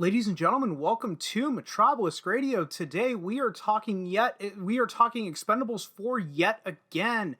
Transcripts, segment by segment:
Ladies and gentlemen, welcome to Metropolis Radio. Today we are talking Expendables 4 yet again.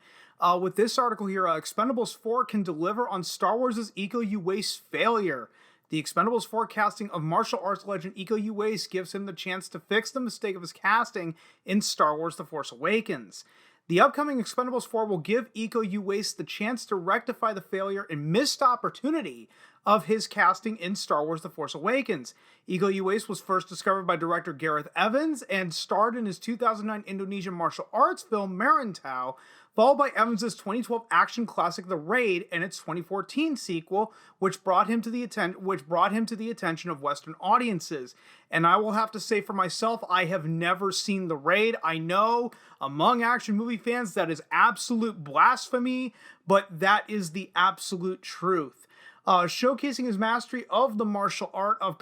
With this article here, Expendables 4 can deliver on Star Wars' Iko Uwais failure. The Expendables 4 casting of martial arts legend Iko Uwais gives him the chance to fix the mistake of his casting in Star Wars: The Force Awakens. The upcoming Expendables 4 will give Iko Uwais the chance to rectify the failure and missed opportunity of his casting in Star Wars: The Force Awakens. Iko Uwais was first discovered by director Gareth Evans and starred in his 2009 Indonesian martial arts film Merantau, followed by Evans' 2012 action classic The Raid and its 2014 sequel, which brought him to the attention of Western audiences. And I will have to say for myself, I have never seen The Raid. I know among action movie fans that is absolute blasphemy, but that is the absolute truth. Showcasing his mastery of the martial art of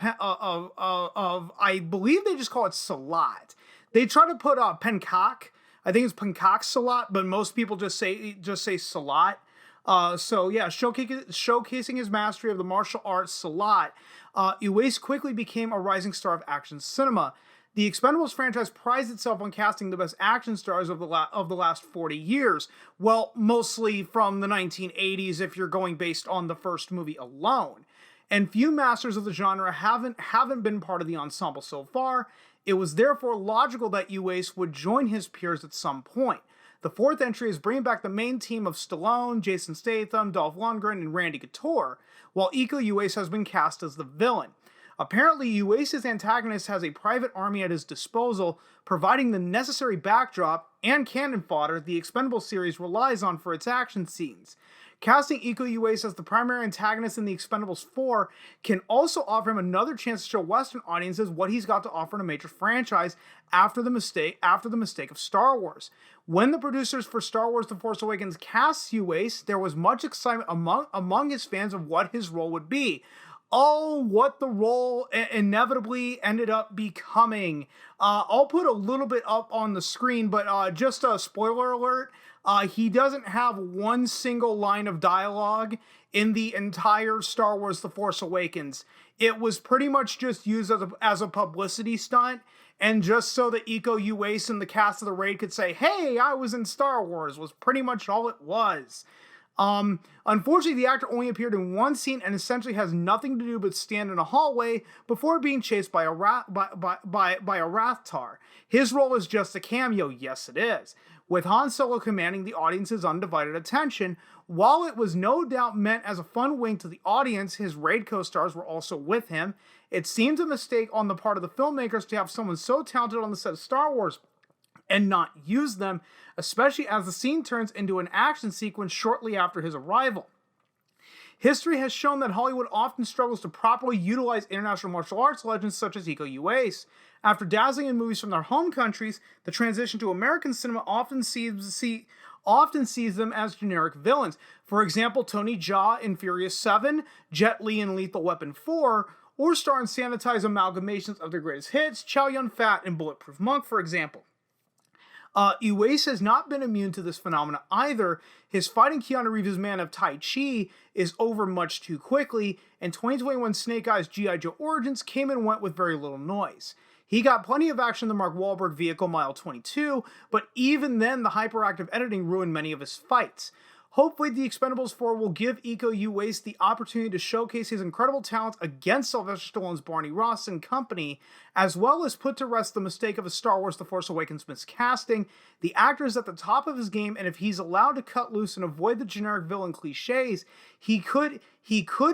I believe they just call it Salat. They try to put Pencak. I think it's Pencak Salat, but most people just say Salat. Showcasing his mastery of the martial arts Salat, Uwais quickly became a rising star of action cinema. The Expendables franchise prides itself on casting the best action stars of the last 40 years. Well, mostly from the 1980s if you're going based on the first movie alone. And few masters of the genre haven't been part of the ensemble so far. It was therefore logical that Uwais would join his peers at some point. The fourth entry is bringing back the main team of Stallone, Jason Statham, Dolph Lundgren, and Randy Couture, while Iko Uwais has been cast as the villain. Apparently, Uwais' antagonist has a private army at his disposal, providing the necessary backdrop and cannon fodder the Expendables series relies on for its action scenes. Casting Iko Uwais as the primary antagonist in the Expendables 4 can also offer him another chance to show Western audiences what he's got to offer in a major franchise after the mistake of Star Wars. When the producers for Star Wars: The Force Awakens cast Uwais, there was much excitement among his fans of what his role would be. Oh, what the role inevitably ended up becoming. I'll put a little bit up on the screen, but just a spoiler alert, he doesn't have one single line of dialogue in the entire Star Wars: The Force Awakens. It was pretty much just used as a publicity stunt, and just so that Iko Uwais and the cast of The Raid could say, hey, I was in Star Wars, was pretty much all it was. Unfortunately, the actor only appeared in one scene and essentially has nothing to do but stand in a hallway before being chased by a Rathtar. His role is just a cameo, yes it is, with Han Solo commanding the audience's undivided attention. While it was no doubt meant as a fun wink to the audience, his Raid co-stars were also with him. It seems a mistake on the part of the filmmakers to have someone so talented on the set of Star Wars and not use them, especially as the scene turns into an action sequence shortly after his arrival. History has shown that Hollywood often struggles to properly utilize international martial arts legends such as Iko Uwais. After dazzling in movies from their home countries, the transition to American cinema often sees them as generic villains. For example, Tony Jaa in Furious 7, Jet Li in Lethal Weapon 4, or star in sanitized amalgamations of their greatest hits, Chow Yun-fat in Bulletproof Monk, for example. Uwais has not been immune to this phenomena either. His fighting Keanu Reeves' Man of Tai Chi is over much too quickly, and 2021 Snake Eyes G.I. Joe Origins came and went with very little noise. He got plenty of action in the Mark Wahlberg vehicle Mile 22, but even then the hyperactive editing ruined many of his fights. Hopefully, The Expendables 4 will give Iko Uwais the opportunity to showcase his incredible talents against Sylvester Stallone's Barney Ross and company, as well as put to rest the mistake of his Star Wars: The Force Awakens miscasting. The actor is at the top of his game, and if he's allowed to cut loose and avoid the generic villain cliches, he could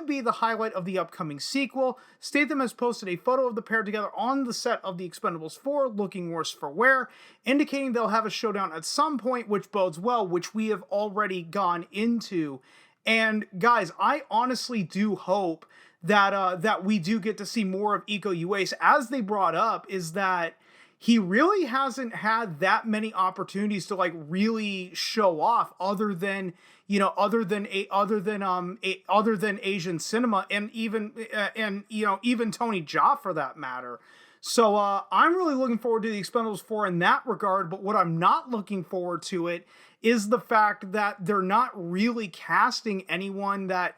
be the highlight of the upcoming sequel. Statham has posted a photo of the pair together on the set of The Expendables 4, looking worse for wear, indicating they'll have a showdown at some point, which bodes well, which we have already gone into. And guys, I honestly do hope that we do get to see more of Iko Uwais. As they brought up, is that he really hasn't had that many opportunities to really show off other than Asian cinema, and even Tony Jaa for that matter. So I'm really looking forward to the Expendables 4 in that regard, but what I'm not looking forward to it is the fact that they're not really casting anyone that,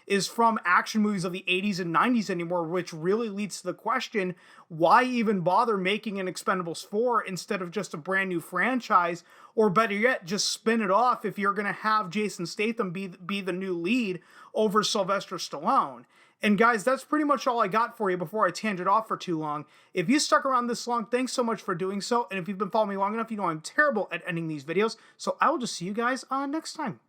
is from action movies of the 80s and 90s anymore, which really leads to the question, why even bother making an Expendables 4 instead of just a brand new franchise, or better yet, just spin it off if you're going to have Jason Statham be the new lead over Sylvester Stallone. And guys, that's pretty much all I got for you before I tangent off for too long. If you stuck around this long, thanks so much for doing so. And if you've been following me long enough, you know I'm terrible at ending these videos. So I will just see you guys next time.